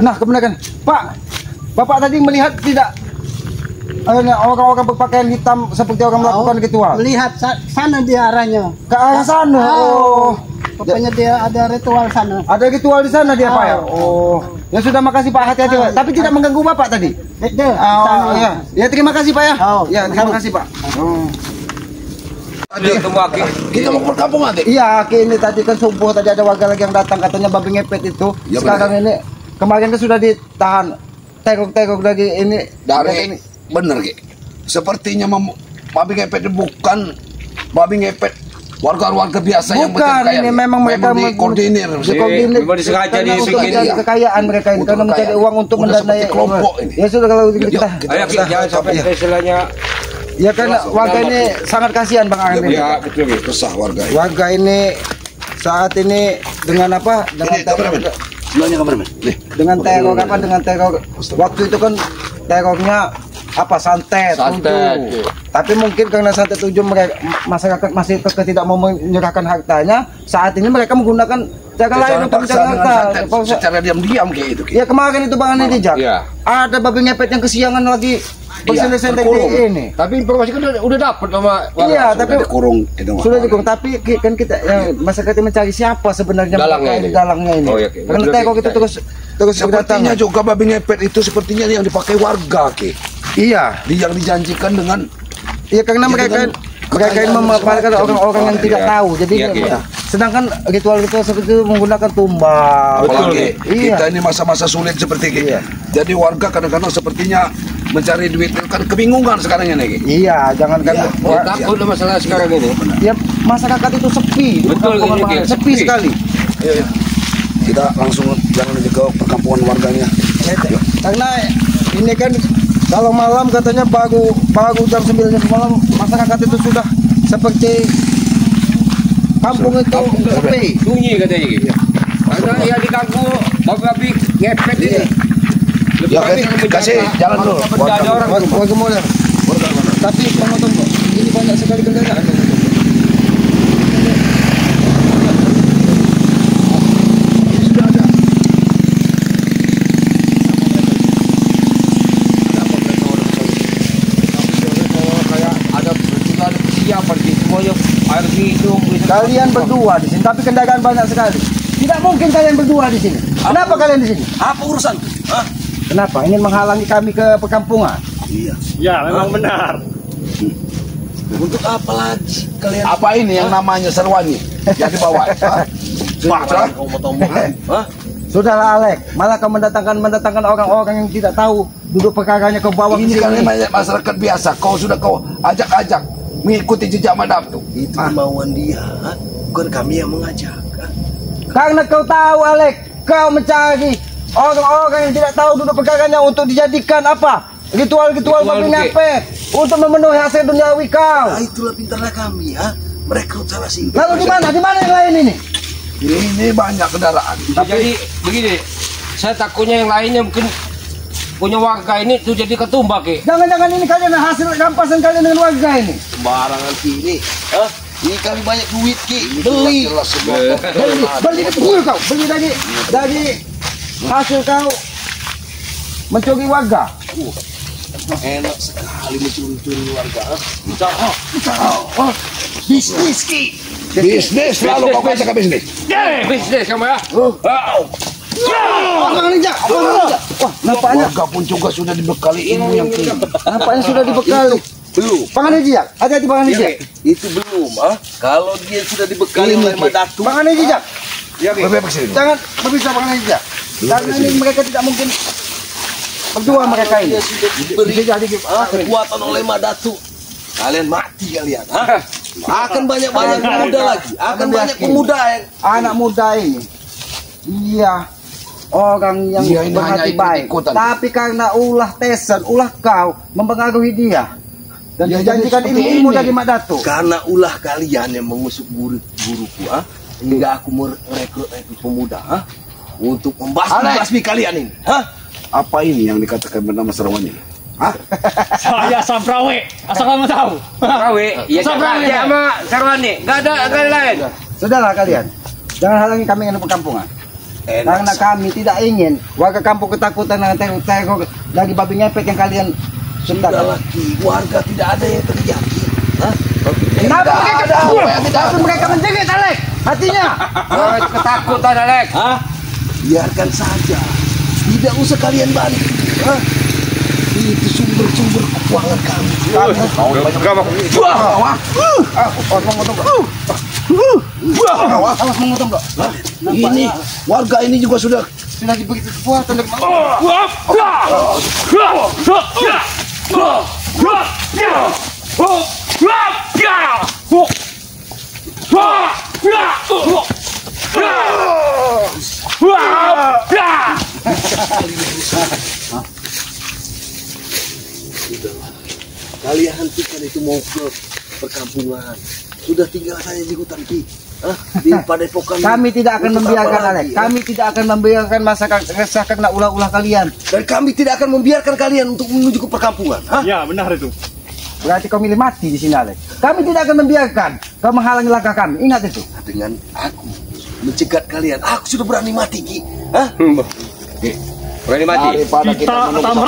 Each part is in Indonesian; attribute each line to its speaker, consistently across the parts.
Speaker 1: Nah, kebenaran Pak, Bapak tadi melihat tidak orang-orang berpakaian hitam seperti orang melakukan ritual?
Speaker 2: Melihat sana dia arahnya.
Speaker 1: Ke arah sana. Oh.
Speaker 2: Pokoknya dia ada ritual sana.
Speaker 1: Ada ritual di sana dia, Pak ya? Oh. Ya sudah, makasih Pak, hati-hati Pak. Tapi tidak mengganggu Bapak tadi? Oh, ya. Ya, terima kasih Pak ya. Ya, terima kasih Pak. Oh.
Speaker 3: Kita mau berkampung nanti.
Speaker 1: Iya, ini tadi kan subuh tadi ada warga lagi yang datang katanya babi ngepet itu. Ya, sekarang ini kemarin kan sudah ditahan. Teror-teror dari ini
Speaker 3: dari bener Ki. Sepertinya babi ngepet bukan babi ngepet warga-warga biasa yang
Speaker 1: bukan, ini memang mereka
Speaker 3: dikoordinir.
Speaker 1: Memang disengaja dibikin kekayaan mereka ini karena mencari uang untuk mendanai
Speaker 3: kelompok ini.
Speaker 1: Ya sudah, kalau kita
Speaker 3: ayo jangan sampai istilahnya.
Speaker 1: Ya kan warga ini sangat kasihan Bang Arif.
Speaker 3: Ya betul, resah warga.
Speaker 1: Warga ini saat ini dengan apa? Dengan
Speaker 3: kameramen.
Speaker 1: Dengan teror apa? Dengan teror waktu itu kan terornya apa? Santet. Tapi mungkin karena santet 7 mereka masyarakat masih tidak mau menyerahkan hartanya. Saat ini mereka menggunakan cara lain untuk mencari harta.
Speaker 3: Secara diam-diam kayak itu.
Speaker 1: Ya kemarin itu Bang Andi Dijak. Ada babi ngepet yang kesiangan lagi. Bersendet-sendet ini.
Speaker 3: Tapi informasi kan udah dapat sama.
Speaker 1: Iya, tapi
Speaker 3: dikurung.
Speaker 1: Sudah dikurung. Tapi kan kita masyarakat mencari siapa sebenarnya dalangnya ini. Karena teko kita terus
Speaker 3: sepertinya juga babi ngepet itu sepertinya yang dipakai warga Ki.
Speaker 1: Iya.
Speaker 3: Yang dijanjikan dengan.
Speaker 1: Iya, karena mereka ini memaparkan orang-orang yang tidak tahu. Jadi sedangkan ritual-ritual seperti itu menggunakan tumbal.
Speaker 3: Apalagi kita ini masa-masa sulit seperti ini. Jadi warga kadang-kadang sepertinya mencari duit kan kebingungan sekarang ini.
Speaker 1: Iya, jangankan
Speaker 3: takut masalah sekarang ini.
Speaker 1: Ya, masyarakat itu sepi.
Speaker 3: Betul,
Speaker 1: sepi sekali.
Speaker 3: Kita langsung jangan ke perkampungan warganya.
Speaker 1: Karena ini kan kalau malam katanya baru jam 9 malam masyarakat itu sudah seperti kampung itu sepi.
Speaker 3: Sunyi katanya. Karena ya diganggu babi ngepet ini. Ya kasih jalan dulu.
Speaker 1: Warga modern. Tapi tunggu. Ini banyak sekali kendaraan. Kalian berdua di sini, tapi kendaraan banyak sekali. Tidak mungkin kalian berdua di sini. Kenapa kalian di sini?
Speaker 3: Apa urusan?
Speaker 1: Kenapa? Ingin menghalangi kami ke perkampungan?
Speaker 3: Iya.
Speaker 4: Ya, memang benar.
Speaker 3: Untuk apa lagi kalian? Apa ini yang namanya Serwani? Yang dibawa?
Speaker 1: Sudahlah Alek, malah kau mendatangkan orang-orang yang tidak tahu duduk perkaranya ke bawah.
Speaker 3: Ini kalian banyak masyarakat biasa. Kau ajak-ajak mengikuti jejak Madam tuh.
Speaker 5: Itu kemauan dia, bukan kami yang mengajak.
Speaker 1: Karena kau tahu Alek, kau mencari orang-orang yang tidak tahu duduk perkaranya untuk dijadikan apa? Ritual-ritual babi ngepet untuk memenuhi hasil duniawi kau.
Speaker 5: Nah, itulah pintarnya kami ya, merekrut salah singkat.
Speaker 1: Lalu di mana yang lain ini?
Speaker 3: Ini banyak kendaraan.
Speaker 4: Jadi begini, saya takutnya yang lainnya mungkin punya warga ini tuh jadi ketumbak Ki.
Speaker 1: Jangan-jangan ini kalian hasil rampasan kalian dengan warga ini.
Speaker 5: Sembarangan Ki ini. Ini kami banyak duit Ki.
Speaker 1: Beli kau, beli dari hasil kau mencuri warga.
Speaker 5: Enak sekali mencuri-curi warga.
Speaker 1: Bisnis Ki.
Speaker 3: Bisnis selalu kau kasih ke bisnis.
Speaker 4: Bisnis kamu ya.
Speaker 1: Nampaknya
Speaker 3: warga pun juga sudah dibekali ilmu yang tinggi.
Speaker 1: Nampaknya sudah dibekali.
Speaker 5: Belum.
Speaker 1: Pangan Jijak, hati-hati Pangan Jijak.
Speaker 5: Itu belum, Kalau dia sudah dibekali oleh Madatu.
Speaker 1: Pangan Jijak.
Speaker 3: Jangan
Speaker 1: berbicara Pangan Jijak. Karena ini mereka tidak mungkin berdua mereka ini.
Speaker 5: Diberi kekuatan oleh Madatu. Kalian mati kalian, Akan banyak-banyak pemuda lagi. Akan banyak pemuda yang
Speaker 1: anak muda ini. Iya. Orang yang berhati baik. Tapi karena ulah Tesen, ulah kau mempengaruhi dia. Dan dijanjikan ilmu dari Mak Datuk.
Speaker 5: Karena ulah kalian yang mengusuk guruku, hingga aku merekrut pemuda, untuk membasmi kalian ini,
Speaker 3: Apa ini yang dikatakan bernama Serwani?
Speaker 4: Saya Samprawe, asal kamu tahu.
Speaker 5: Samprawe,
Speaker 4: iya Samprawe sama Sarwani, nggak ada lain.
Speaker 1: Sudahlah kalian, jangan halangi kami dengan perkampungan. Karena kami tidak ingin warga kampung ketakutan dengan teror dari babi ngepet yang kalian
Speaker 5: Sudah
Speaker 1: sudah.
Speaker 5: lagi, warga tidak ada yang terjadi. Hah?
Speaker 1: Tapi mereka menjerit, Alek. Hatinya.
Speaker 4: Ketakutan, Alek.
Speaker 5: Hah? Biarkan saja. Tidak usah kalian bantu. Hah? Itu sumber-sumber keuangan kami.
Speaker 1: Awas mengotong, Dok.
Speaker 5: Ini warga ini juga sudah
Speaker 1: Diberi kekuatan dari
Speaker 5: kalian hentikan itu mau ke perkampungan. Sudah tinggal saja di hutan Ki. Hah? Di padepokan.
Speaker 1: Kami tidak akan
Speaker 5: Untuk
Speaker 1: membiarkan,
Speaker 5: apa
Speaker 1: Alek.
Speaker 5: lagi,
Speaker 1: Kami tidak akan membiarkan masyarakat resah karena ulah-ulah kalian.
Speaker 5: Dan kami tidak akan membiarkan kalian untuk menuju ke perkampungan. Hah?
Speaker 6: Ya, benar itu.
Speaker 1: Berarti kau milih mati di sini, Alek. Kami tidak akan membiarkan kau menghalangi langkah kami. Ingat itu.
Speaker 5: Dengan aku mencegat kalian, aku sudah berani mati Ki. Hah?
Speaker 4: Berani mati.
Speaker 3: Daripada kita menunggu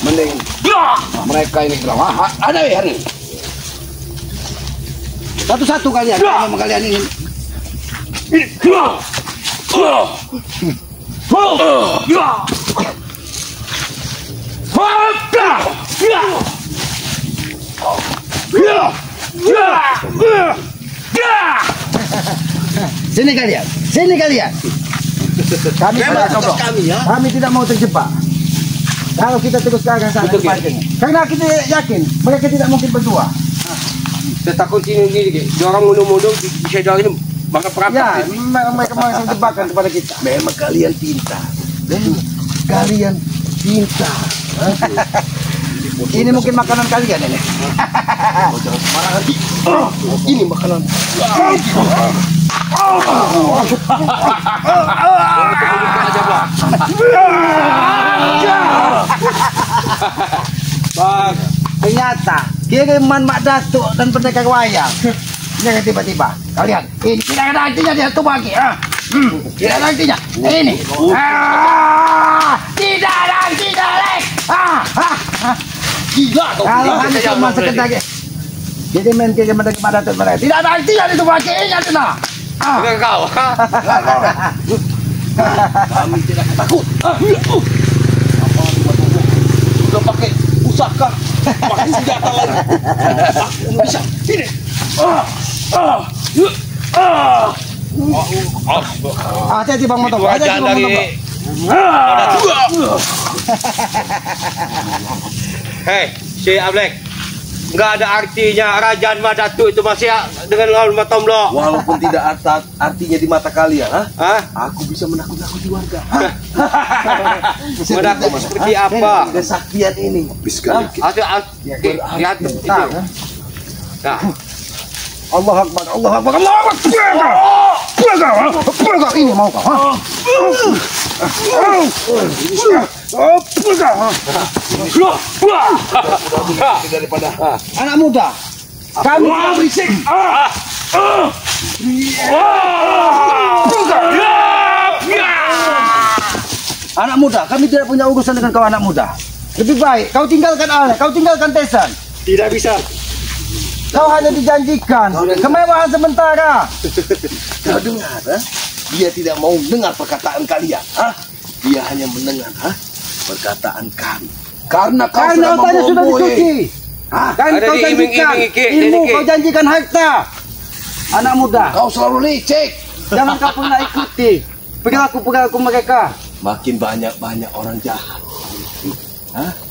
Speaker 3: mending mereka ini bilang, ada ya hari ini.
Speaker 1: Satu-satu kalian. Kalau memang kalian ingin. Sini kalian. Sini kalian. Kami tidak
Speaker 5: Atas kami ya.
Speaker 1: Kami tidak mau terjebak. Kalau kita terus ke arah sana,
Speaker 4: Betul, Ki.
Speaker 1: pancing. Karena kita yakin mereka tidak mungkin berdua.
Speaker 4: Saya takut ini dia orang mundur-mundur bisa dari ini bakal
Speaker 1: Ya,
Speaker 4: perampok.
Speaker 1: mereka mau terjebakkan kepada kita.
Speaker 5: Memang kalian pintar. Kalian pintar.
Speaker 1: Ini mungkin makanan kalian ini.
Speaker 5: Oh, jangan sembarangan Ki. Ini makanan.
Speaker 1: Ternyata kiriman Mak Datuk dan pendekar wayang. Jangan tiba-tiba kalian. Ini tidak ada artinya dia tuh bagi. Tidak ada artinya. Ini. Tidak ada artinya, Lek.
Speaker 5: Gila kau.
Speaker 1: Kalau hanya cuma sekedar jadi main kiriman dari Mak Datuk mereka. Tidak ada artinya itu bagi. Ingat itu.
Speaker 4: Dengan kau.
Speaker 5: Kami tidak takut. Sudah pakai pusaka, pakai senjata lagi. Aku bisa. Ini.
Speaker 1: Hati-hati Bang Motong. Hati-hati
Speaker 4: Wajah
Speaker 1: Bang
Speaker 4: dari
Speaker 1: Motong.
Speaker 4: Hei, Syekh Ablek. Enggak ada artinya Rajaan Mak Datuk itu masih dengan lawan Matom Blok.
Speaker 5: Walaupun tidak artinya di mata kalian,
Speaker 4: Hah?
Speaker 5: aku bisa menakut-nakuti warga.
Speaker 4: Menakut seperti apa?
Speaker 5: Kesaktian ini.
Speaker 3: Habiskan Ki.
Speaker 4: Lihat itu. Nah,
Speaker 1: Allah Akbar. Allah Akbar. Allah Akbar. Pegak ini mau kau.
Speaker 5: Daripada
Speaker 1: Anak muda. Kami berisik. Anak muda, kami tidak punya urusan dengan kau anak muda. Lebih baik kau tinggalkan Alek, kau tinggalkan Tesan.
Speaker 6: Tidak bisa.
Speaker 1: Kau hanya dijanjikan kemewahan sementara.
Speaker 5: kau dengar, dia tidak mau dengar perkataan kalian. Dia hanya mendengar perkataan kami.
Speaker 3: Karena kau
Speaker 1: Karena
Speaker 3: sudah
Speaker 1: otaknya sudah
Speaker 3: membohongi.
Speaker 1: dicuci. Kan
Speaker 4: Ada
Speaker 1: kau
Speaker 4: di
Speaker 1: janjikan
Speaker 4: iming-iming,
Speaker 1: ilmu,
Speaker 4: Ki.
Speaker 1: kau janjikan harta. Anak muda,
Speaker 3: Kau selalu licik.
Speaker 1: jangan kau pernah ikuti perilaku-perilaku mereka.
Speaker 5: Makin banyak orang jahat.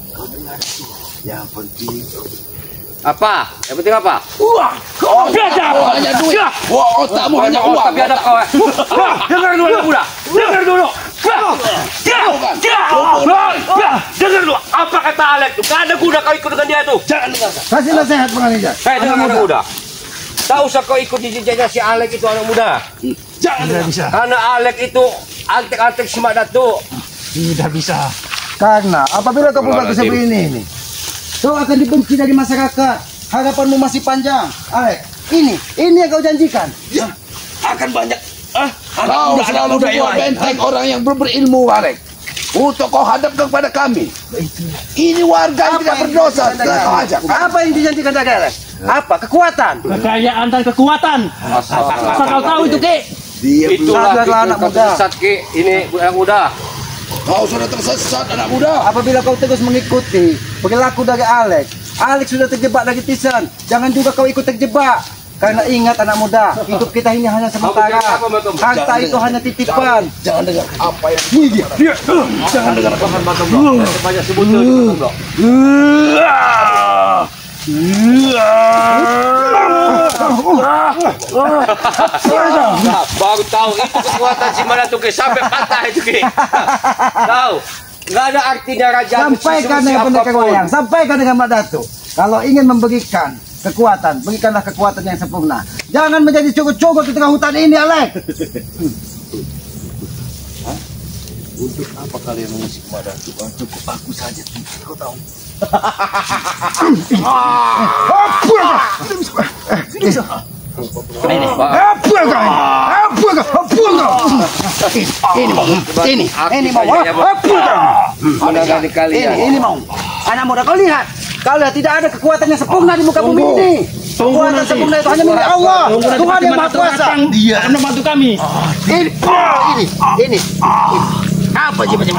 Speaker 5: Kau dengar itu. Yang penting
Speaker 4: apa? Yang penting apa?
Speaker 3: Kau hanya duit. Wah, otakmu hanya uang.
Speaker 4: Tapi ada kau. Dengar dulu anak muda. Dengar dulu. Dengar dulu. Apa kata Alek tuh? Gak ada guna kau ikut dengan dia tuh.
Speaker 5: jangan dengarkan.
Speaker 1: Kasih nasihat penganiaya.
Speaker 4: Hei, dengar anak muda. Tak usah kau ikut di jejaknya si Alek itu anak muda.
Speaker 5: Jangan dengarkan.
Speaker 4: Karena Alek itu antek-antek si Mak Datuk.
Speaker 6: Tidak bisa.
Speaker 1: Karena apabila kau berbuat seperti ini, kau akan dibenci dari masyarakat. Harapanmu masih panjang, Alek. Ini yang kau janjikan.
Speaker 5: Ya, akan banyak
Speaker 3: Kau selalu membuat benteng orang yang berilmu, Alek. Untuk kau hadapkan kepada kami. Ini warga yang tidak berdosa. Setelah kau ajak.
Speaker 4: Apa yang dijanjikan Dagel? Apa? Kekuatan.
Speaker 6: Kekayaan dan kekuatan. Asal kau tahu itu, Ki.
Speaker 4: Itulah anak muda. Tersesat, Ki. Ini anak muda.
Speaker 3: Kau sudah tersesat, anak muda.
Speaker 1: Apabila kau terus mengikuti perilaku dari Alex sudah terjebak dari Tyson. Jangan juga kau ikut terjebak. Karena ingat anak muda, hidup kita ini hanya sementara. Harta itu hanya titipan.
Speaker 3: Jangan dengar apa yang ini dia. Jangan dengar
Speaker 4: Bahan Batom Blok. Banyak sebutan Batom Blok. Baru tahu itu kekuatan si mana tuh, Ki. Sampai patah itu, Ki. Tahu? Nggak ada artinya raja.
Speaker 1: Sampaikan dengan pendekar wayang, sampaikan dengan Mak Datuk. Kalau ingin memberikan kekuatan, berikanlah kekuatan yang sempurna. Jangan menjadi cukup-cukup di tengah hutan ini, Alek.
Speaker 3: Untuk apa kalian mengusik kepada aku? Cukup aku saja. Kau tahu?
Speaker 1: Ini mau. Anak muda, kau lihat. Kau lihat tidak ada kekuatan yang sempurna di muka bumi ini. Kekuatan sempurna itu hanya milik Allah. Tuhan yang Maha Kuasa.
Speaker 6: Dia akan membantu kami.
Speaker 1: Ini. Apa sih macam?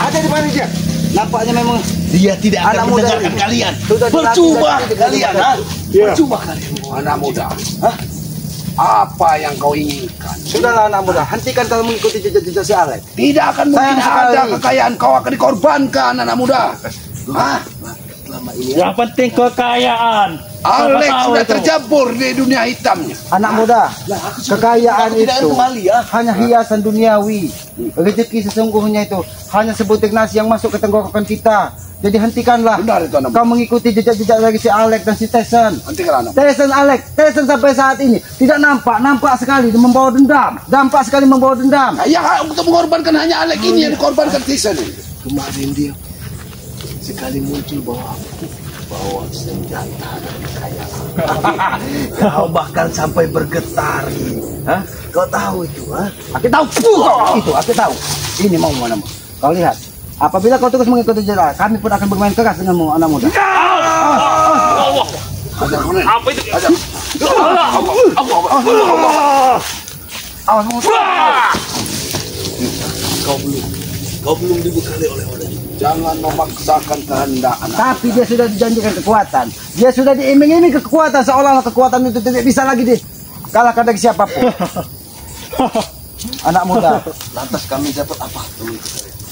Speaker 1: Ada di mana dia? Nampaknya memang
Speaker 3: Dia tidak akan
Speaker 1: anak muda
Speaker 3: mendengarkan
Speaker 1: ini.
Speaker 3: kalian.
Speaker 1: Sudah
Speaker 3: Percuma
Speaker 1: dilatih,
Speaker 3: kalian, ha? Percuma kalian, anak muda. Apa yang kau inginkan?
Speaker 1: Sudahlah anak muda, hentikan kalau mengikuti jejak-jejak si Alek.
Speaker 3: Tidak akan mungkin
Speaker 1: Sayang
Speaker 3: ada
Speaker 1: sekali.
Speaker 3: kekayaan kau akan dikorbankan, anak muda. Hah?
Speaker 6: Yang penting kekayaan.
Speaker 3: Alex
Speaker 6: Siapa tahu
Speaker 3: sudah
Speaker 6: itu?
Speaker 3: tercampur di dunia hitamnya.
Speaker 1: Anak muda, kekayaan itu
Speaker 5: kembali, ya.
Speaker 1: hanya hiasan duniawi. Rezeki sesungguhnya itu hanya sebutir nasi yang masuk ke tenggorokan kita. Jadi hentikanlah.
Speaker 3: Benar itu, anak muda.
Speaker 1: Kau mengikuti jejak-jejak dari si Alek dan si Tyson.
Speaker 3: Hentikan, anak muda.
Speaker 1: Tyson sampai saat ini tidak nampak sekali dia membawa dendam. Nampak sekali membawa dendam.
Speaker 3: Ya, untuk mengorbankan hanya Alex ini yang dikorbankan Tyson.
Speaker 5: Kemarin dia sekali muncul bawa senjata dan kekayaan. Kau bahkan sampai bergetar. Hah? Kau tahu itu, ha?
Speaker 1: Aku tahu. Itu aku tahu. Ini mau mana mau. Kau lihat. Apabila kau terus mengikuti jejak, kami pun akan bermain keras denganmu, anak muda.
Speaker 4: Apa itu?
Speaker 1: Awas musuh.
Speaker 5: Kau belum dibekali oleh orang.
Speaker 3: Jangan memaksakan kehendak anak.
Speaker 1: Tapi dia sudah dijanjikan kekuatan. Dia sudah diiming-iming kekuatan, seolah-olah kekuatan itu tidak bisa lagi dikalahkan dari siapapun. Anak muda,
Speaker 5: Lantas kami dapat apa?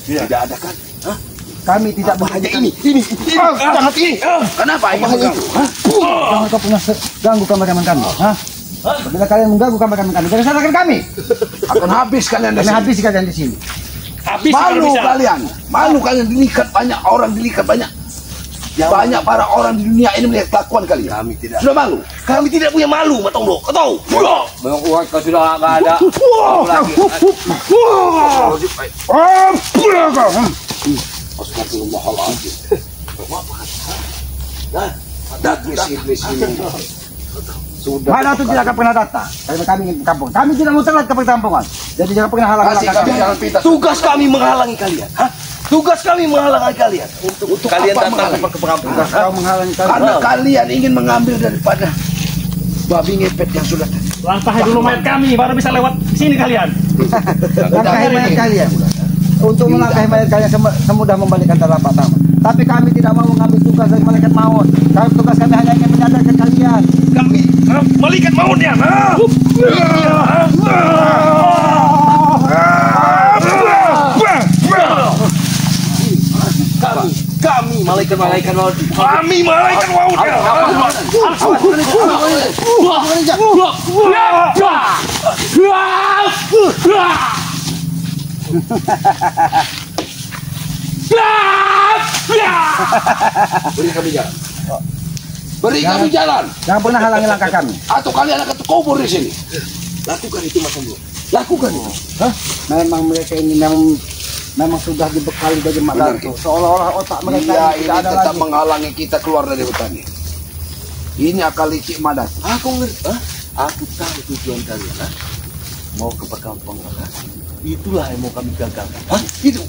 Speaker 5: Tidak ada kan? Hah?
Speaker 1: kami tidak
Speaker 5: Hanya
Speaker 1: bekerja.
Speaker 5: ini.
Speaker 3: Jangan ini. Kenapa ini mengganggu?
Speaker 1: Jangan kau pernah ganggu kameramen kami. Apabila kalian mengganggu kameramen kami, jangan salahkan kami.
Speaker 3: Akan habis kalian di
Speaker 1: Kami
Speaker 3: sini.
Speaker 1: habis kalian di sini.
Speaker 6: Habis
Speaker 3: Malu
Speaker 6: bisa.
Speaker 3: kalian. Malu kalian dilihat banyak orang, dilihat banyak. Banyak para orang di dunia ini melihat kelakuan kalian.
Speaker 5: Kami tidak.
Speaker 3: Sudah malu.
Speaker 5: Kami tidak punya malu, Matong Blok. Kau tahu?
Speaker 4: Memang uang kau sudah nggak ada.
Speaker 3: Astagfirullahaladzim. Iblis ini. Sudah.
Speaker 1: Mana itu tidak akan pernah datang. Karena kami ingin ke kampung. Kami tidak mau terlihat ke perkampungan. Jadi jangan pernah halang-halang
Speaker 3: Kasih kami
Speaker 1: kami.
Speaker 3: jalan pintas.
Speaker 5: Tugas kami menghalangi kalian. Hah? Tugas kami menghalangi kalian. Untuk kalian
Speaker 3: apa
Speaker 5: datang
Speaker 3: menghalangi?
Speaker 5: ke perkampungan.
Speaker 1: Kau menghalangi kami.
Speaker 3: Karena kalian ingin mengambil daripada babi ngepet yang sudah tadi.
Speaker 6: Langkahi dulu mayat kami, baru bisa lewat sini kalian.
Speaker 1: Langkahi mayat kalian. Untuk melangkahi mayat kalian semudah membalikkan telapak tangan. Tapi kami tidak mau mengambil tugas dari malaikat maut. Tugas kami hanya ingin menyadarkan kalian.
Speaker 5: Kami malaikat mautnya. Kami malaikat maut.
Speaker 6: Kami malaikat mautnya.
Speaker 3: Beri kami jalan. Beri kami jalan.
Speaker 1: Jangan pernah halangi langkah kami.
Speaker 3: Atau kalian akan terkubur di sini.
Speaker 5: Lakukan itu, Mas Blok. Lakukan itu.
Speaker 1: Memang mereka ini memang memang sudah dibekali dari Mak Datuk. Seolah-olah otak mereka
Speaker 3: Dia
Speaker 1: ini
Speaker 3: ini
Speaker 1: tidak ada
Speaker 3: tetap
Speaker 1: lagi.
Speaker 3: menghalangi kita keluar dari hutan ini. Ini akal licik Madat.
Speaker 5: Aku ngerti. Aku tahu tujuan kalian. Mau ke perkampungan. Itulah yang mau kami gagalkan.
Speaker 3: Itu.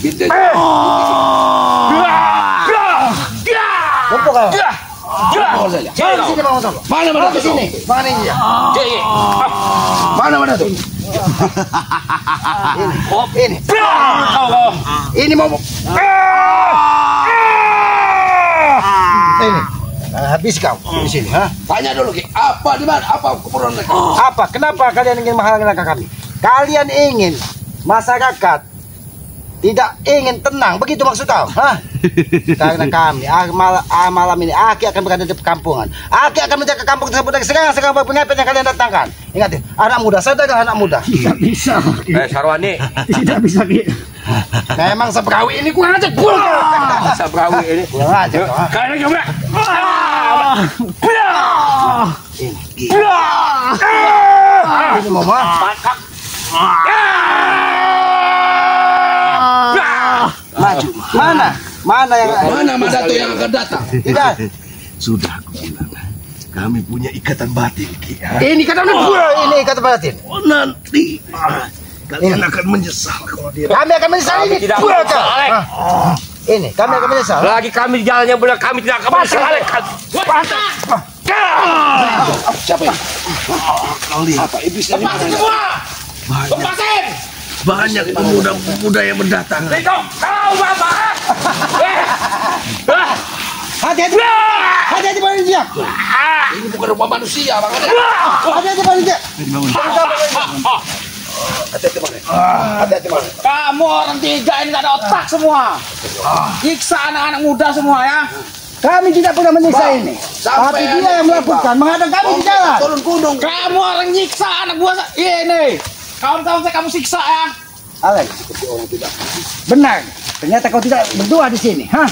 Speaker 3: Gitu.
Speaker 1: Lupa kau.
Speaker 3: Bawa saja.
Speaker 1: Mana sini Bang Oto?
Speaker 3: Mana Madat?
Speaker 1: Ke sini. Mana ini dia?
Speaker 3: Mana Madat?
Speaker 1: Ini. Ini mau. Ini. Habis kau di sini, ha?
Speaker 3: Tanya dulu Ki, apa di mana? Apa keperluan mereka?
Speaker 1: Apa? Kenapa kalian ingin menghalangi langkah kami? Kalian ingin masyarakat tidak ingin tenang, begitu maksud kau? Hah? Karena kami malam ini Aki akan berada di perkampungan. Aki akan menjaga kampung tersebut dari serangan pengepet yang kalian datangkan. Ingat ya, anak muda, sadarlah anak muda.
Speaker 6: Tidak bisa.
Speaker 4: Sarwani.
Speaker 6: Tidak bisa, Ki.
Speaker 1: Memang sebrawi ini kurang aja.
Speaker 4: Sabrawi ini.
Speaker 1: Kurang aja.
Speaker 6: Kalian coba.
Speaker 1: Ini mama. Maju. Mana yang
Speaker 3: Mana Madato yang akan datang?
Speaker 1: tidak?
Speaker 5: Sudah aku bilang. Kami punya ikatan batin, Ki.
Speaker 1: Ini kata ini kata batin.
Speaker 5: Nanti kalian akan menyesal kalau dia.
Speaker 1: Kami akan menyesal ini.
Speaker 4: tidak
Speaker 1: Buat
Speaker 4: menyesal,
Speaker 1: kau.
Speaker 4: Alek.
Speaker 1: Ini kami akan menyesal.
Speaker 4: Lagi kami di jalan yang benar, kami tidak akan menyesal.
Speaker 3: Siapa ini?
Speaker 5: Kau lihat.
Speaker 3: Apa iblis dari mana?
Speaker 5: Banyak pemuda-pemuda yang berdatangan.
Speaker 1: Hati-hati. Hati-hati pada dia.
Speaker 3: Ini bukan rumah manusia, makanya.
Speaker 1: Hati-hati pada dia.
Speaker 3: Hati-hati mana? Hati-hati mana?
Speaker 6: Kamu orang tiga ini gak ada otak semua. Siksa anak-anak muda semua ya.
Speaker 1: Kami tidak pernah menyiksa ini.
Speaker 3: Sampai
Speaker 1: Tapi dia yang melakukan, menghadang kami di jalan.
Speaker 3: Turun gunung.
Speaker 6: Kamu orang nyiksa anak buah ini. Kawan-kawan saya kamu siksa ya.
Speaker 1: Alex, benar. Ternyata kau tidak berdua di sini, hah?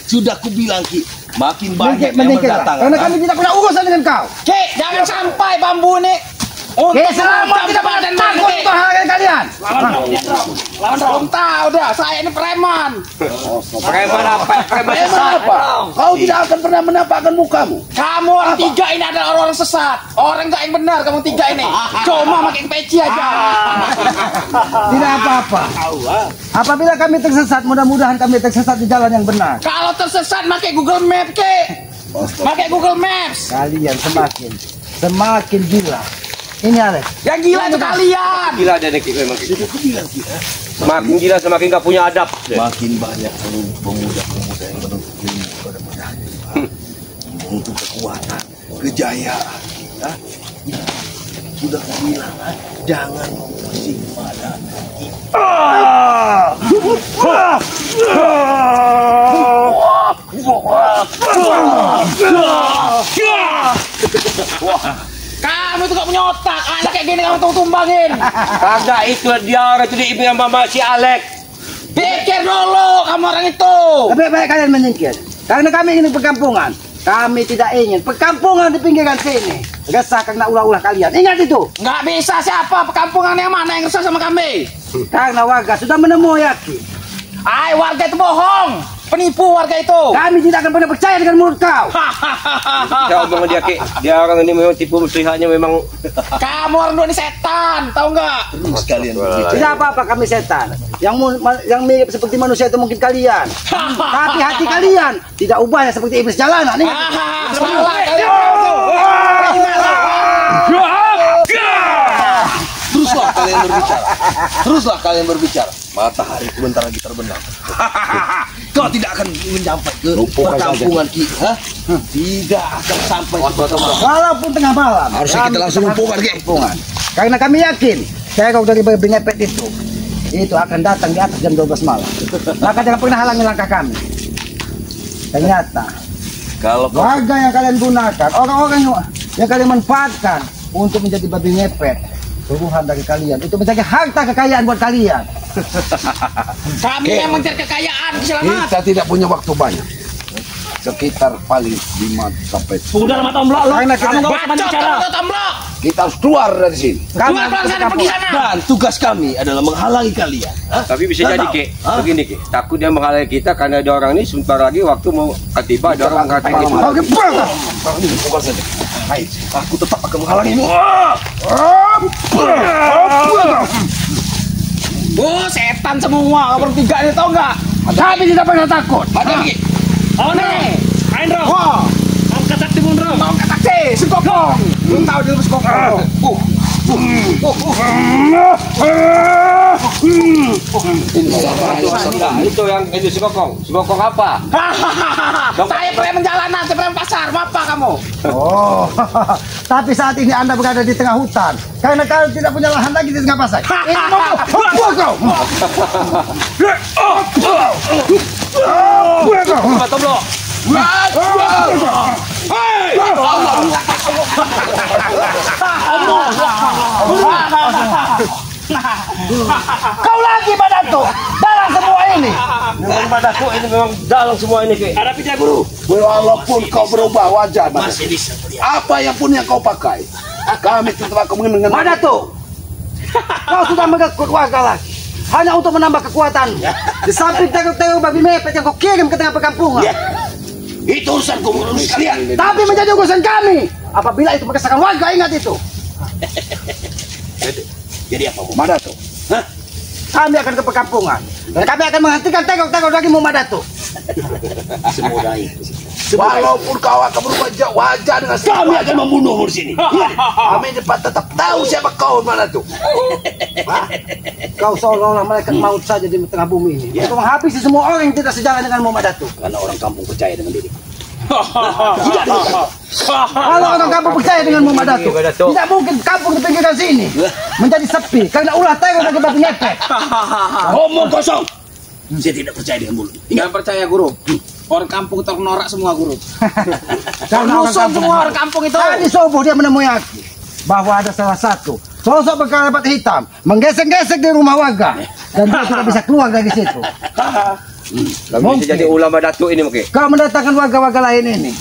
Speaker 5: Sudah aku bilang, Ki. Makin banyak yang
Speaker 1: Menyingkirlah.
Speaker 5: berdatangan.
Speaker 1: Karena kami tidak punya urusan dengan kau.
Speaker 6: Cek, jangan sampai bambu ini.
Speaker 1: Oke, selama tidak pernah takut untuk hal kalian.
Speaker 6: Belum tahu dah, saya ini preman.
Speaker 4: Preman apa? Preman
Speaker 3: Emang apa? Kau tidak akan pernah menampakkan mukamu.
Speaker 6: Kamu orang tiga ini adalah orang sesat. Orang gak yang benar kamu tiga ini. Cuma makin peci aja.
Speaker 1: Tidak apa-apa. Apabila kami tersesat, mudah-mudahan kami tersesat di jalan yang benar.
Speaker 6: Kalau tersesat pakai Google Map ke. Pakai Google Maps.
Speaker 1: Kalian semakin gila. Ini Alex.
Speaker 6: Yang gila itu kalian.
Speaker 4: Gila ada nih memang.
Speaker 5: Aku bilang, Ki.
Speaker 4: Semakin gila semakin gak punya adab.
Speaker 5: Makin banyak pemuda-pemuda yang menuntut ilmu kepada mereka. Untuk kekuatan, kejayaan. Ya. Sudah aku bilang, jangan memusing pada
Speaker 6: Kamu tuh gak punya otak. Anak kayak gini kamu tumbangin.
Speaker 4: Kagak itu dia orang itu di ibu yang mama si Alek.
Speaker 6: Pikir dulu kamu orang itu.
Speaker 1: Lebih baik kalian menyingkir. Karena kami ingin perkampungan. Kami tidak ingin perkampungan di pinggiran sini. Resah karena ulah-ulah kalian. Ingat itu.
Speaker 6: Nggak bisa siapa perkampungan yang mana yang resah sama kami.
Speaker 1: Karena warga sudah menemui Aki.
Speaker 6: Ay, warga itu bohong. Penipu warga itu.
Speaker 1: Kami tidak akan pernah percaya dengan mulut kau.
Speaker 4: Saya omong dia Ki. Dia orang ini memang tipu muslihatnya memang.
Speaker 6: Kamu orang dua ini setan, tahu nggak?
Speaker 5: terus kalian berbicara.
Speaker 1: Tidak apa-apa kami setan. Yang mirip seperti manusia itu mungkin kalian. Tapi hati kalian tidak ubahnya seperti iblis jalanan. Ingat.
Speaker 6: Salah kalian itu.
Speaker 5: Teruslah kalian berbicara. Teruslah kalian berbicara. Matahari sebentar lagi terbenam. Kau tidak akan mencapai ke perkampungan kita. Tidak akan sampai ke perkampungan.
Speaker 1: Walaupun tengah malam.
Speaker 3: Harusnya kita langsung lumpuhkan, Ki.
Speaker 1: Karena kami yakin teror dari babi ngepet itu akan datang di atas jam 12 malam. Maka jangan pernah halangi langkah kami. Ternyata
Speaker 5: Kalau kau
Speaker 1: warga yang kalian gunakan, orang-orang yang kalian manfaatkan untuk menjadi babi ngepet, suruhan dari kalian itu menjadi harta kekayaan buat kalian.
Speaker 6: Kami yang mencari kekayaan, selamat.
Speaker 3: Kita tidak punya waktu banyak. Sekitar paling 5 sampai 10.
Speaker 7: Udah lama tomblok lo. Kamu enggak usah
Speaker 6: Bacot
Speaker 7: bicara.
Speaker 6: kamu tomblok.
Speaker 3: Kita harus keluar dari sini.
Speaker 6: Keluar sana, pergi sana.
Speaker 5: Dan tugas kami adalah menghalangi kalian.
Speaker 4: Tapi bisa jadi Ki, begini Ki. Takut dia menghalangi kita karena ada orang ini sebentar lagi waktu mau tiba ada orang mengatakan gitu.
Speaker 3: Oke, bukan saja. Hai, aku tetap akan menghalangimu.
Speaker 6: Oh, setan semua. Kamu bertiga ini tahu enggak?
Speaker 3: Kami tidak pernah takut.
Speaker 6: Ada lagi.
Speaker 7: Oh, nih. Main Ro.
Speaker 6: Wah,
Speaker 7: Angkat sakti mun Ro.
Speaker 6: mau angkat taksi, sekokong. Belum tahu dia sekokong.
Speaker 4: Itu yang itu si Kokong. Si Kokong apa?
Speaker 6: Saya preman jalanan, saya preman pasar. Mau apa kamu?
Speaker 1: Oh, tapi saat ini Anda berada di tengah hutan. Karena kalian tidak punya lahan lagi di tengah pasar. Ini mau buah kau.
Speaker 4: Tomblok.
Speaker 1: Kau lagi Badato. Dalam semua ini.
Speaker 4: Memang padaku ini memang dalam semua ini Ki.
Speaker 7: Hadapi dia guru.
Speaker 3: Walaupun kau berubah wajah, apa yang pun yang kau pakai, kami tetap akan mengenal.
Speaker 1: Badato. Kau sudah mengaku warga lagi. Hanya untuk menambah kekuatan. Di samping teror-teror babi mepet yang kau kirim ke tengah perkampungan.
Speaker 3: Itu urusan urus kalian.
Speaker 1: Tapi menjadi urusan kami. Apabila itu mengesahkan warga, ingat itu.
Speaker 3: Jadi apa, Madato? Hah?
Speaker 1: Kami akan ke perkampungan. Dan kami akan menghentikan teror-teror dari Madato.
Speaker 3: Semudah itu. Walaupun kau akan berubah wajah dengan kami akan membunuhmu di sini. Kami tetap tahu siapa kau, Madato.
Speaker 1: Kau seolah-olah malaikat maut saja di tengah bumi ini. Untuk menghabisi semua orang yang tidak sejalan dengan Madato.
Speaker 3: Karena orang kampung percaya dengan diri.
Speaker 1: Kalau orang kampung percaya dengan Madato, tidak mungkin kampung di pinggiran sini menjadi sepi karena ulah teror dari babi ngepet.
Speaker 3: Ngomong kosong. Saya tidak percaya dengan mulut.
Speaker 6: Jangan percaya guru. Orang kampung ternorak semua guru.
Speaker 1: Karena orang
Speaker 6: Musuh semua orang kampung itu.
Speaker 1: Tadi subuh dia menemui aku bahwa ada salah satu sosok berkerabat hitam menggesek-gesek di rumah warga dan dia tidak bisa keluar dari situ.
Speaker 4: Kami bisa jadi ulama datuk ini mungkin.
Speaker 1: Kau mendatangkan warga-warga lain ini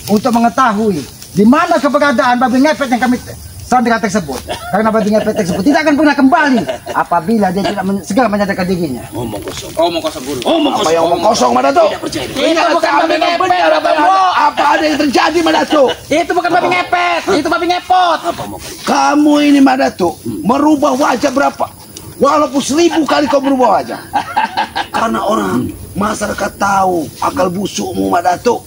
Speaker 1: untuk mengetahui di mana keberadaan babi ngepet yang kami sandera tersebut. Karena babi ngepet tersebut tidak akan pernah kembali apabila dia tidak segera menyadarkan dirinya.
Speaker 3: Ngomong kosong.
Speaker 6: Omong kosong guru.
Speaker 3: Apa yang ngomong kosong, Madato?
Speaker 6: Itu bukan babi ngepet,
Speaker 3: Apa ada yang terjadi, Madato?
Speaker 6: Itu bukan babi ngepet, itu babi ngepot.
Speaker 3: Kamu ini, Madato, merubah wajah berapa? Walaupun 1000 kali kau berubah wajah. Karena orang masyarakat tahu akal busukmu, Madato.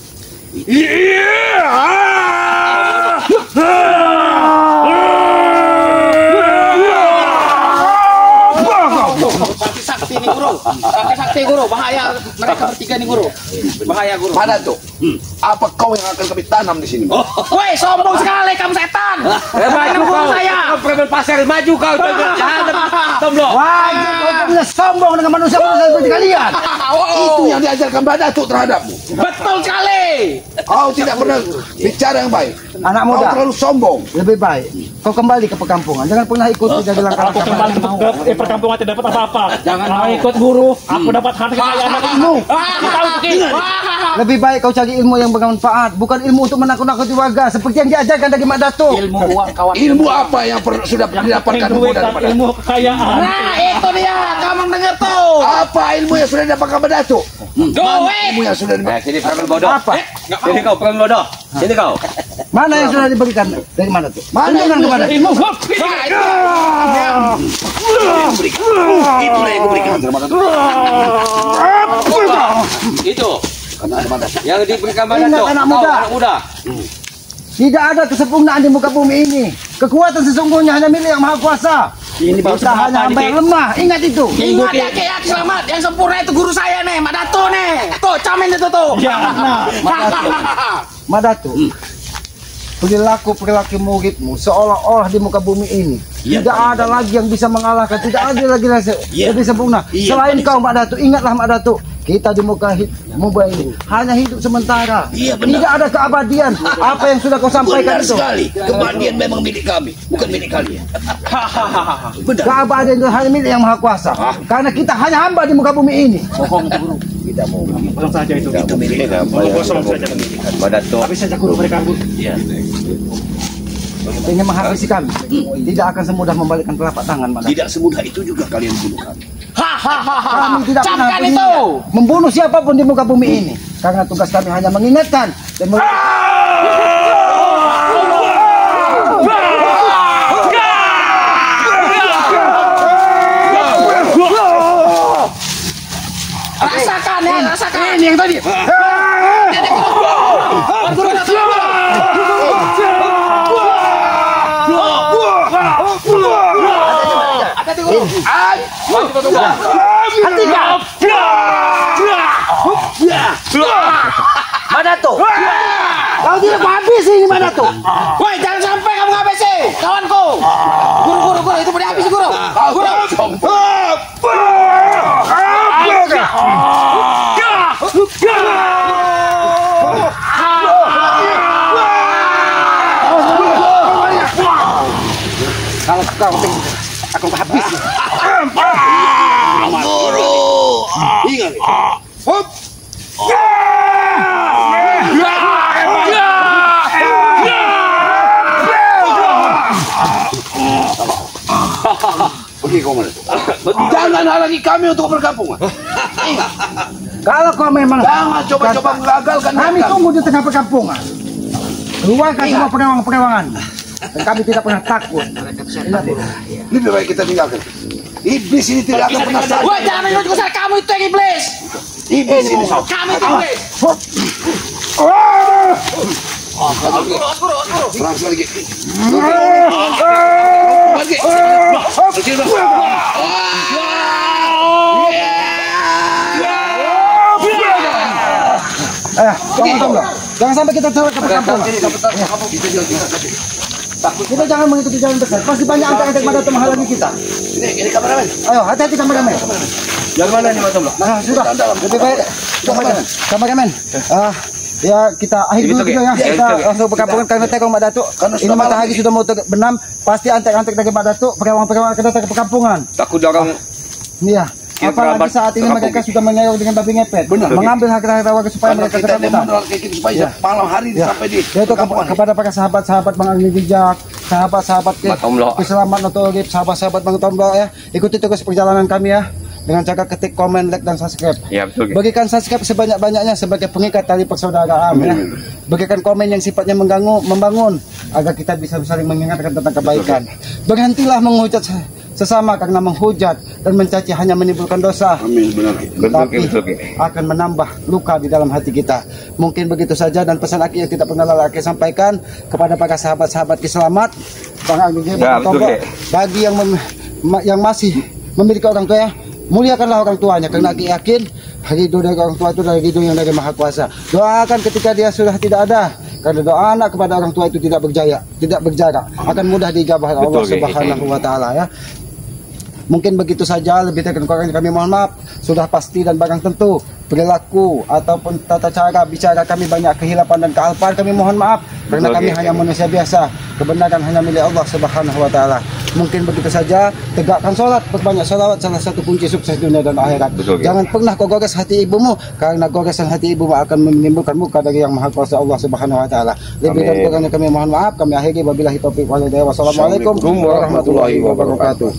Speaker 6: Sakti nih guru, sakti guru, bahaya mereka bertiga nih guru, bahaya guru.
Speaker 3: Madato, apa kau yang akan kami tanam di sini?
Speaker 6: Woi, sombong sekali kamu setan.
Speaker 4: Maju kau.
Speaker 6: Saya.
Speaker 4: Kau preman pasar maju kau. Tomblok.
Speaker 1: Wah, kau punya sombong dengan manusia-manusia seperti kalian.
Speaker 3: Itu yang diajarkan Madato terhadapmu.
Speaker 6: Betul sekali.
Speaker 3: Kau tidak pernah bicara yang baik.
Speaker 1: Anak
Speaker 3: Kau
Speaker 1: muda,
Speaker 3: terlalu sombong.
Speaker 1: lebih baik kau kembali ke perkampungan. Jangan pernah ikuti dari
Speaker 7: Aku
Speaker 1: langkah-langkah
Speaker 7: kembali ke perkampungan tidak dapat apa-apa. Jangan ikut guru. Aku dapat harta kekayaan ilmu. Aku tahu Ki.
Speaker 1: Lebih baik kau cari ilmu yang bermanfaat, bukan ilmu untuk menakut-nakuti warga seperti yang diajarkan dari Madato.
Speaker 6: Ilmu uang kawan.
Speaker 3: Ilmu apa yang sudah didapatkan
Speaker 7: Duit dan
Speaker 3: daripada?
Speaker 7: ilmu kekayaan.
Speaker 6: Nah, itu dia. Kamu dengar tuh.
Speaker 3: Apa ilmu yang sudah didapatkan Madato?
Speaker 6: Duit.
Speaker 3: Ilmu yang sudah didapatkan.
Speaker 4: Sini preman bodoh.
Speaker 1: Apa?
Speaker 4: Sini kau preman bodoh. Sini kau.
Speaker 1: Mana yang sudah diberikan dari Madato?
Speaker 3: Mana
Speaker 1: Tunjukkan
Speaker 3: ilmu
Speaker 1: kepada
Speaker 7: Ilmu.
Speaker 3: Itulah yang kuberikan sama Madato.
Speaker 4: Itu
Speaker 3: Karena ada Madato.
Speaker 4: yang diberikan Madato.
Speaker 1: Ingat, anak
Speaker 4: Kau,
Speaker 1: muda.
Speaker 4: anak muda.
Speaker 1: Tidak ada kesempurnaan di muka bumi ini. Kekuatan sesungguhnya hanya milik Yang Maha Kuasa.
Speaker 7: Ini baru
Speaker 1: Kita hanya hamba yang lemah. Ingat itu.
Speaker 6: Ingat ya, Ki, selamat. Yang sempurna itu guru saya nih, Madato nih. Tuh, camin itu tuh.
Speaker 7: Ya, nah.
Speaker 1: Madato. Perilaku muridmu seolah-olah di muka bumi ini tidak ada lagi yang bisa mengalahkan, tidak ada lagi lebih sempurna. Selain kau, Madato, ingatlah Madato, Kita di muka ini hanya hidup sementara.
Speaker 3: Iya, benar.
Speaker 1: Tidak ada keabadian. Apa yang sudah kau sampaikan
Speaker 3: Benar
Speaker 1: itu?
Speaker 3: sekali. Keabadian memang milik kami, bukan milik kalian. Benar.
Speaker 1: Keabadian itu hanya milik yang Maha Kuasa. Karena kita hanya hamba di muka bumi ini.
Speaker 6: Bohong itu guru.
Speaker 3: Tidak mau.
Speaker 7: Kosong saja itu.
Speaker 3: Itu milik kami.
Speaker 7: Kosong saja. Habis saja guru mereka guru.
Speaker 3: Iya.
Speaker 1: Ingin menghabisi kami. Tidak akan semudah membalikkan telapak tangan. Madatu.
Speaker 3: Tidak semudah itu juga kalian bunuh kami.
Speaker 1: Kami tidak pernah
Speaker 6: Camkan
Speaker 1: berniat
Speaker 6: itu.
Speaker 1: membunuh siapapun di muka bumi ini. Karena tugas kami hanya mengingatkan dan
Speaker 6: Rasakan ya, rasakan.
Speaker 1: ini yang tadi.
Speaker 6: Madatu.
Speaker 1: Kau tidak mau habis ini Madatu.
Speaker 6: Woi, jangan sampai kamu ngabisi kawanku. Guru, itu mau dihabisi guru.
Speaker 1: Kalau kau aku habis.
Speaker 3: Guru. Ingat. Hop. Pergi kau mana? Jangan halangi kami untuk perkampungan. Ingat.
Speaker 1: Kalau kau memang
Speaker 3: Jangan coba-coba menggagalkan
Speaker 1: kami
Speaker 3: kami.
Speaker 1: tunggu di tengah perkampungan. Keluarkan semua perewangan-perewangan. Dan kami tidak pernah takut. Ingat itu.
Speaker 3: Lebih baik kita tinggalkan. Iblis ini tidak akan pernah sadar.
Speaker 6: Woi, jangan ikut ikutan kamu itu yang iblis.
Speaker 3: Iblis ini.
Speaker 6: Kamu itu iblis.
Speaker 3: Serang sekali lagi.
Speaker 1: Tunggu. Jangan sampai kita ke perkampungan. Kita jangan mengikuti jalan besar. Pasti banyak antek-antek Madatu menghalangi kita.
Speaker 3: Ini kameramen.
Speaker 1: Ayo, hati-hati kameramen.
Speaker 3: Yang mana nih Mas Om?
Speaker 1: Nah, sudah. Lebih baik. Kameramen. Ya kita akhir dulu juga ya. Kita langsung perkampungan karena tekong Madatu. Ini matahari sudah mau terbenam. Pasti antek-antek dari Madatu. Perewangan-perewangan kita ke perkampungan.
Speaker 4: Takut orang
Speaker 1: Iya. Apalagi saat ini mereka sudah mengeroyok dengan babi ngepet. Mengambil harta-harta warga supaya mereka
Speaker 3: kita
Speaker 1: ketakutan.
Speaker 3: supaya malam hari sampai di
Speaker 1: Yaitu kepada para sahabat-sahabat Bang Agni Bijak, sahabat-sahabat Keselamatan Otorip, sahabat-sahabat Bang Tombol ya. Ikuti terus perjalanan kami ya. Dengan cara ketik komen, like dan subscribe.
Speaker 4: Ya betul.
Speaker 1: Bagikan subscribe sebanyak-banyaknya sebagai pengikat tali persaudaraan ya. Bagikan komen yang sifatnya membangun agar kita bisa saling mengingatkan tentang kebaikan. Berhentilah menghujat sesama karena menghujat dan mencaci hanya menimbulkan dosa.
Speaker 3: Amin, benar.
Speaker 1: Tapi akan menambah luka di dalam hati kita. Mungkin begitu saja dan pesan Aki yang tidak pernah Aki sampaikan kepada para sahabat-sahabat Kiselamat, Bang Agni Bijak, bagi yang masih memiliki orang tua ya, muliakanlah orang tuanya karena Aki yakin ridho dari orang tua itu dari ridho yang dari Maha Kuasa. Doakan ketika dia sudah tidak ada, karena doa anak kepada orang tua itu tidak berjarak, akan mudah dijabah oleh Allah Subhanahu wa taala ya. Mungkin begitu saja, lebih dan kurangnya kami mohon maaf. Sudah pasti dan barang tentu perilaku ataupun tata cara bicara kami banyak kehilapan dan kealpaan, kami mohon maaf karena kami hanya manusia biasa. Kebenaran hanya milik Allah Subhanahu wa taala. Mungkin begitu saja, tegakkan sholat, perbanyak sholawat, salah satu kunci sukses dunia dan akhirat. Jangan pernah kau gores hati ibumu, karena goresan hati ibumu akan menimbulkan muka dari yang Maha Kuasa Allah Subhanahu wa taala. Lebih dan kurangnya kami mohon maaf. Kami akhiri wabillahi taufiq wal hidayah. Wassalamualaikum warahmatullahi wabarakatuh.